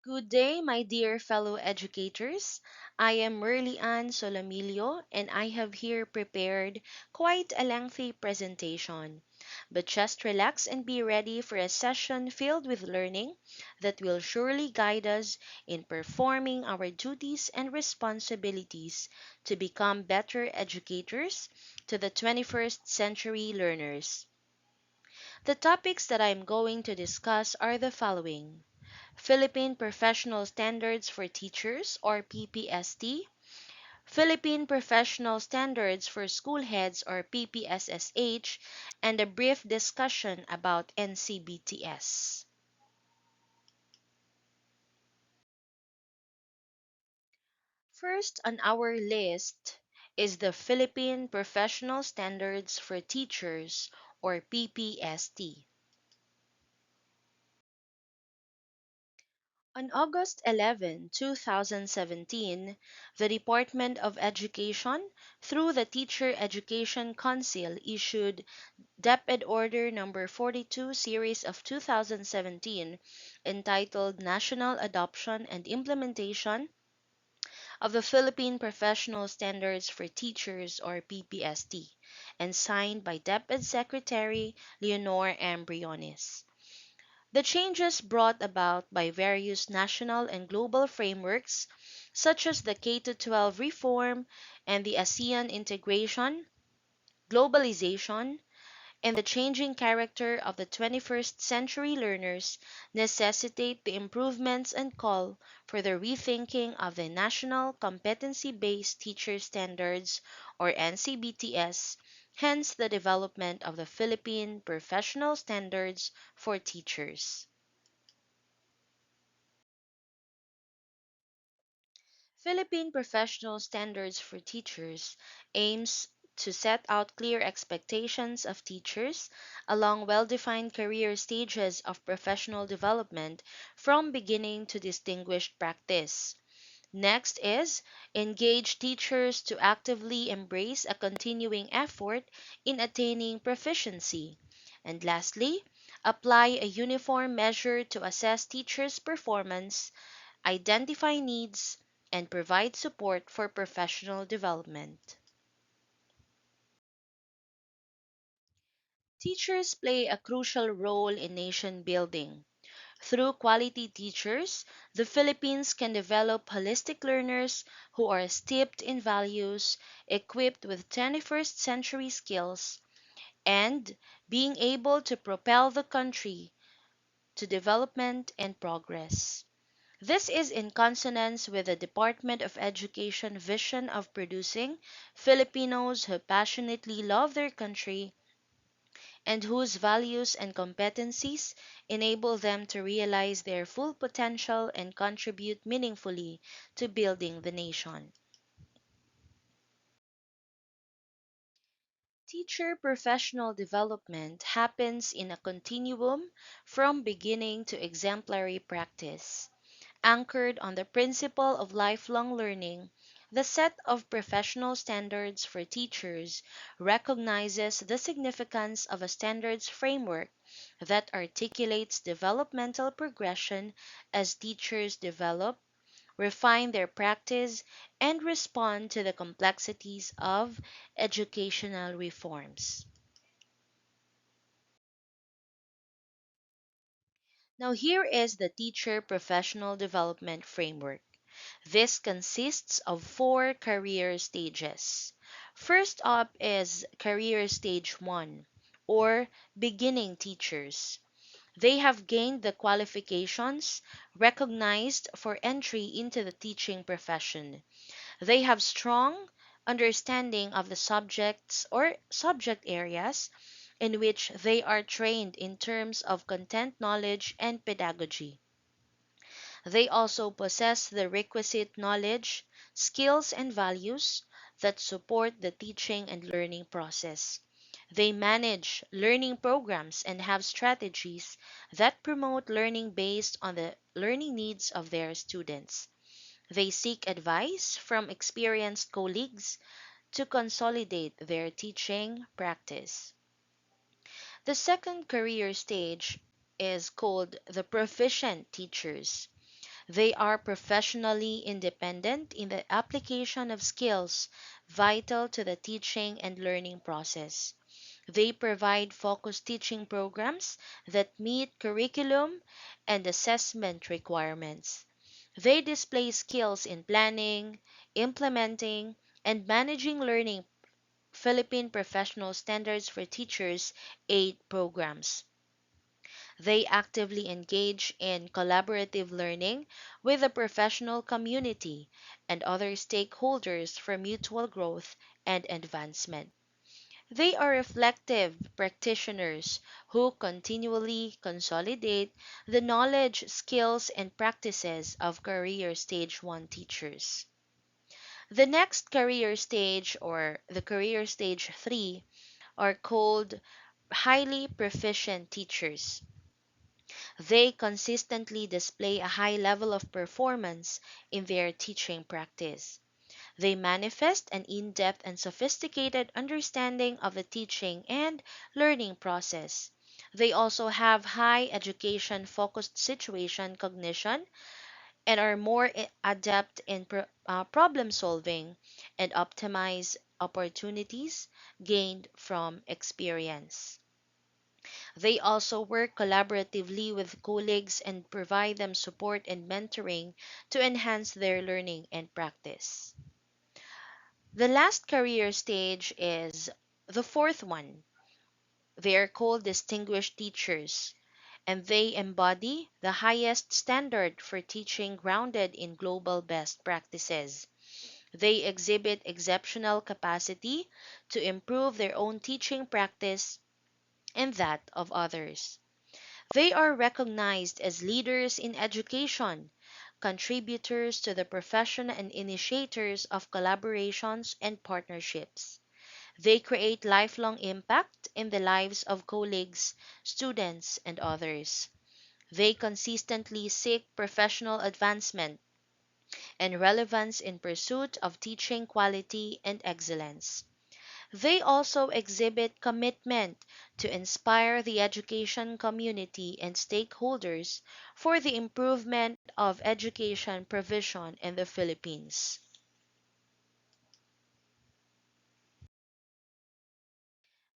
Good day, my dear fellow educators. I am Merly Ann Solomilio, and I have here prepared quite a lengthy presentation. But just relax and be ready for a session filled with learning that will surely guide us in performing our duties and responsibilities to become better educators to the 21st century learners. The topics that I am going to discuss are the following: Philippine Professional Standards for Teachers or PPST, Philippine Professional Standards for School Heads or PPSSH, and a brief discussion about NCBTS. First on our list is the Philippine Professional Standards for Teachers or PPST. On August 11, 2017, the Department of Education, through the Teacher Education Council, issued DepEd Order Number 42 Series of 2017 entitled National Adoption and Implementation of the Philippine Professional Standards for Teachers or PPST, and signed by DepEd Secretary Leonor M. Briones. The changes brought about by various national and global frameworks, such as the K-12 reform and the ASEAN integration, globalization, and the changing character of the 21st century learners, necessitate the improvements and call for the rethinking of the National Competency-Based Teacher Standards or NCBTS, hence the development of the Philippine Professional Standards for Teachers. Philippine Professional Standards for Teachers aims to set out clear expectations of teachers along well-defined career stages of professional development from beginning to distinguished practice. Next is engage teachers to actively embrace a continuing effort in attaining proficiency. And lastly, apply a uniform measure to assess teachers' performance, identify needs, and provide support for professional development. Teachers play a crucial role in nation building. Through quality teachers, the Philippines can develop holistic learners who are steeped in values, equipped with 21st century skills, and being able to propel the country to development and progress. This is in consonance with the Department of Education vision of producing Filipinos who passionately love their country and whose values and competencies enable them to realize their full potential and contribute meaningfully to building the nation. Teacher professional development happens in a continuum from beginning to exemplary practice. Anchored on the principle of lifelong learning, the set of professional standards for teachers recognizes the significance of a standards framework that articulates developmental progression as teachers develop, refine their practice, and respond to the complexities of educational reforms. Now, here is the teacher professional development framework. This consists of four career stages. First up is Career Stage 1, or beginning teachers. They have gained the qualifications recognized for entry into the teaching profession. They have strong understanding of the subjects or subject areas in which they are trained in terms of content knowledge and pedagogy. They also possess the requisite knowledge, skills, and values that support the teaching and learning process. They manage learning programs and have strategies that promote learning based on the learning needs of their students. They seek advice from experienced colleagues to consolidate their teaching practice. The second career stage is called the proficient teachers. They are professionally independent in the application of skills vital to the teaching and learning process. They provide focused teaching programs that meet curriculum and assessment requirements. They display skills in planning, implementing, and managing learning Philippine Professional Standards for Teachers aid programs. They actively engage in collaborative learning with the professional community and other stakeholders for mutual growth and advancement. They are reflective practitioners who continually consolidate the knowledge, skills, and practices of career stage 1 teachers. The next career stage, or the career stage 3, are called highly proficient teachers. They consistently display a high level of performance in their teaching practice. They manifest an in depth and sophisticated understanding of the teaching and learning process. They also have high education focused situation cognition and are more adept in problem solving and optimize opportunities gained from experience. They also work collaboratively with colleagues and provide them support and mentoring to enhance their learning and practice. The last career stage is the fourth one. They are called distinguished teachers, and they embody the highest standard for teaching grounded in global best practices. They exhibit exceptional capacity to improve their own teaching practice and that of others. They are recognized as leaders in education, contributors to the profession, and initiators of collaborations and partnerships. They create lifelong impact in the lives of colleagues, students, and others. They consistently seek professional advancement and relevance in pursuit of teaching quality and excellence. They also exhibit commitment to inspire the education community and stakeholders for the improvement of education provision in the Philippines.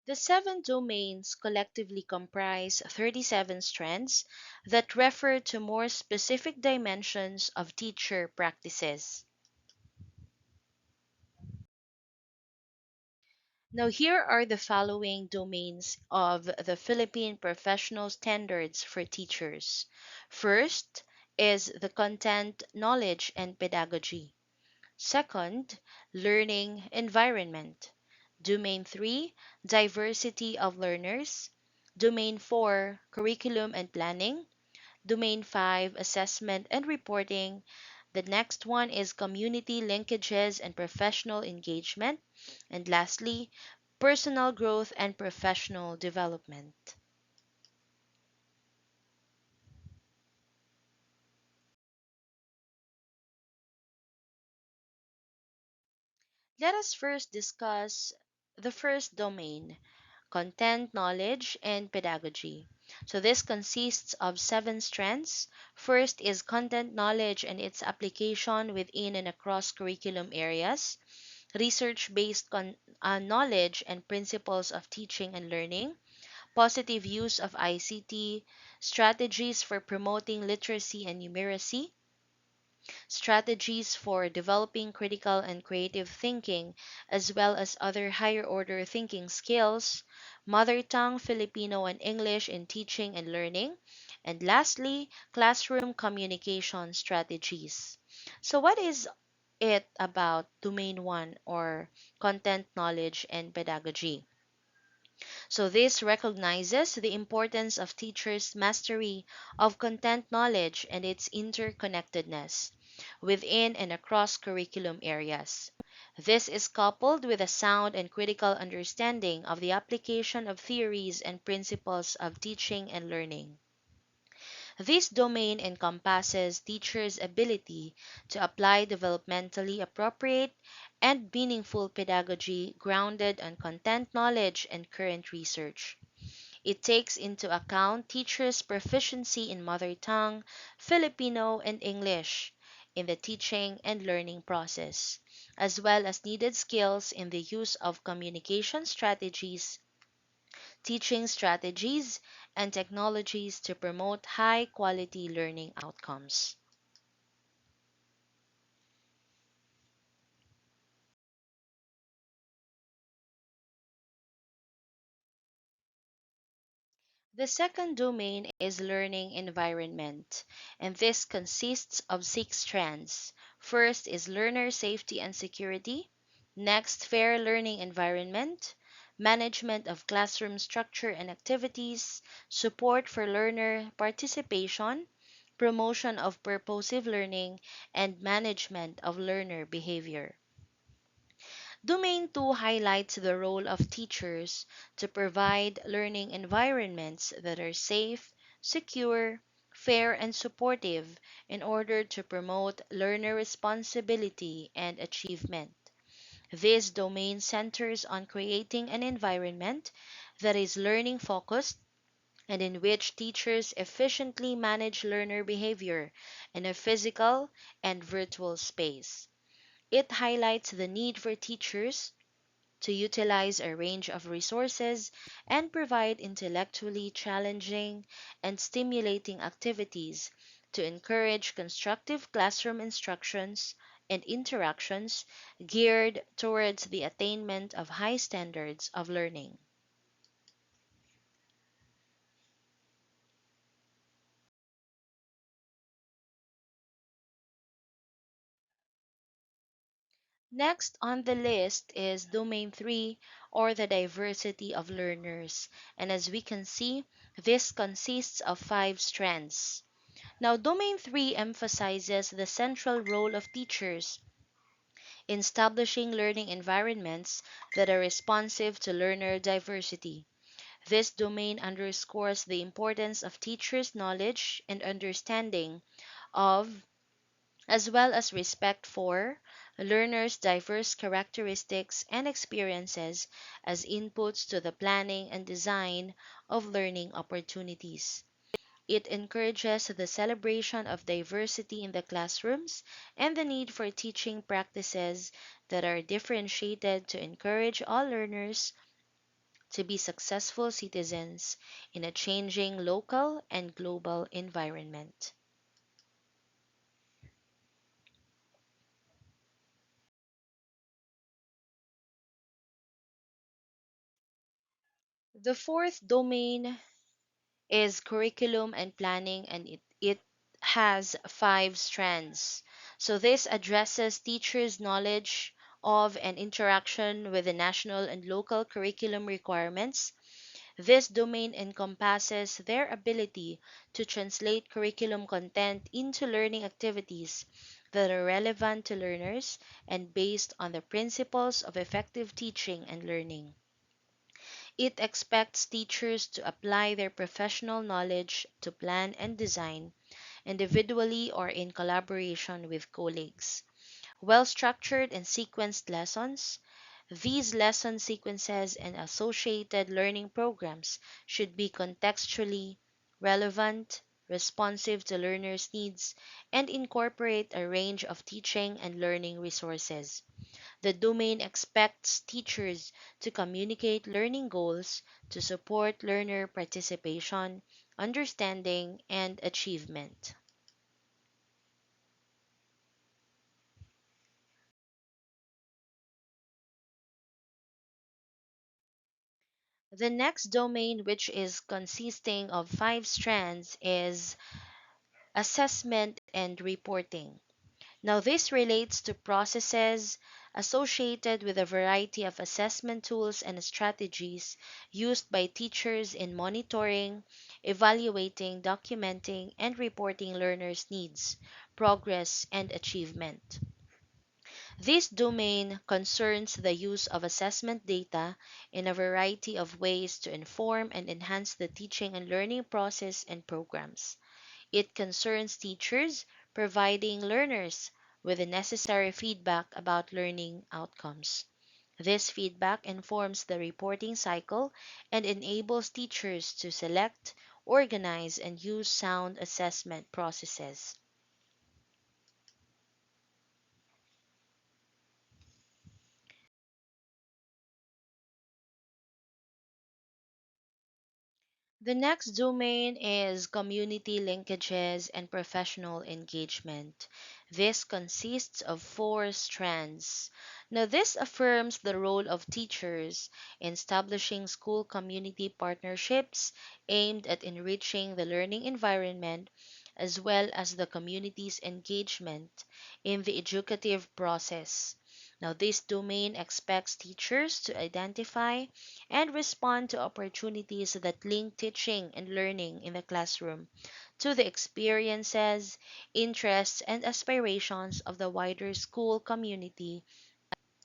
The seven domains collectively comprise 37 strands that refer to more specific dimensions of teacher practices. Now, here are the following domains of the Philippine professional standards for teachers. First is the content, knowledge, and pedagogy. Second, learning environment. Domain 3, diversity of learners. Domain 4, curriculum and planning. Domain 5, assessment and reporting. The next one is community linkages and professional engagement. And lastly, personal growth and professional development. Let us first discuss the first domain, content, knowledge, and pedagogy. So this consists of seven strands. First is content knowledge and its application within and across curriculum areas, research-based knowledge and principles of teaching and learning, positive use of ICT, strategies for promoting literacy and numeracy, strategies for developing critical and creative thinking, as well as other higher order thinking skills, mother tongue, Filipino, and English in teaching and learning, and lastly, classroom communication strategies. So, what is it about Domain 1 or content knowledge and pedagogy? So, this recognizes the importance of teachers' mastery of content knowledge and its interconnectedness within and across curriculum areas. This is coupled with a sound and critical understanding of the application of theories and principles of teaching and learning. This domain encompasses teachers' ability to apply developmentally appropriate and meaningful pedagogy grounded on content knowledge and current research. It takes into account teachers' proficiency in mother tongue, Filipino, and English in the teaching and learning process, as well as needed skills in the use of communication strategies, teaching strategies, and technologies to promote high quality learning outcomes. The second domain is learning environment, and this consists of six strands. First is learner safety and security, next, fair learning environment, management of classroom structure and activities, support for learner participation, promotion of purposive learning, and management of learner behavior. Domain 2 highlights the role of teachers to provide learning environments that are safe, secure, fair, and supportive in order to promote learner responsibility and achievement. This domain centers on creating an environment that is learning focused and in which teachers efficiently manage learner behavior in a physical and virtual space. It highlights the need for teachers to utilize a range of resources and provide intellectually challenging and stimulating activities to encourage constructive classroom instructions and interactions geared towards the attainment of high standards of learning. Next on the list is Domain 3, or the diversity of learners. And as we can see, this consists of five strands. Now, Domain 3 emphasizes the central role of teachers in establishing learning environments that are responsive to learner diversity. This domain underscores the importance of teachers' knowledge and understanding of, as well as respect for, learners' diverse characteristics and experiences as inputs to the planning and design of learning opportunities. It encourages the celebration of diversity in the classrooms and the need for teaching practices that are differentiated to encourage all learners to be successful citizens in a changing local and global environment. The fourth domain is curriculum and planning, and it has five strands. So this addresses teachers' knowledge of and interaction with the national and local curriculum requirements. This domain encompasses their ability to translate curriculum content into learning activities that are relevant to learners and based on the principles of effective teaching and learning. It expects teachers to apply their professional knowledge to plan and design, individually or in collaboration with colleagues. Well structured and sequenced lessons. These lesson sequences and associated learning programs should be contextually relevant, responsive to learners' needs, and incorporate a range of teaching and learning resources. The domain expects teachers to communicate learning goals to support learner participation, understanding, and achievement. The next domain, which is consisting of five strands, is assessment and reporting. Now, this relates to processes associated with a variety of assessment tools and strategies used by teachers in monitoring, evaluating, documenting, and reporting learners' needs, progress, and achievement. This domain concerns the use of assessment data in a variety of ways to inform and enhance the teaching and learning process and programs. It concerns teachers providing learners with the necessary feedback about learning outcomes. This feedback informs the reporting cycle and enables teachers to select, organize, and use sound assessment processes. The next domain is community linkages and professional engagement. This consists of four strands. Now, this affirms the role of teachers in establishing school community partnerships aimed at enriching the learning environment as well as the community's engagement in the educative process. Now, this domain expects teachers to identify and respond to opportunities that link teaching and learning in the classroom to the experiences, interests, and aspirations of the wider school community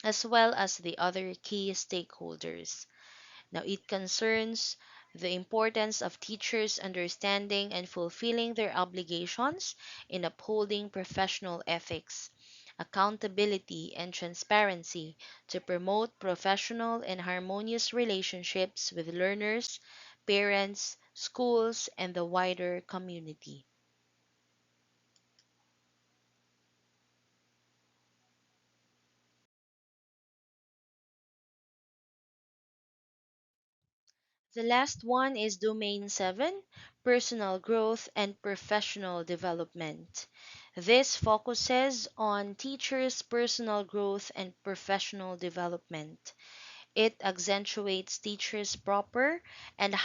as well as the other key stakeholders. Now, it concerns the importance of teachers understanding and fulfilling their obligations in upholding professional ethics, accountability, and transparency to promote professional and harmonious relationships with learners, parents, schools, and the wider community. The last one is Domain 7, Personal Growth and Professional Development. This focuses on teachers' personal growth and professional development. It accentuates teachers' proper and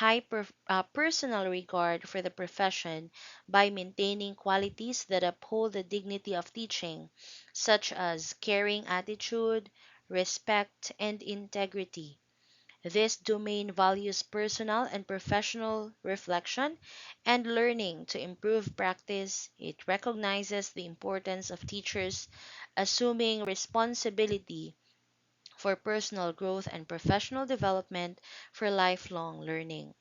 personal regard for the profession by maintaining qualities that uphold the dignity of teaching, such as caring attitude, respect, and integrity. This domain values personal and professional reflection and learning to improve practice. It recognizes the importance of teachers assuming responsibility for personal growth and professional development for lifelong learning.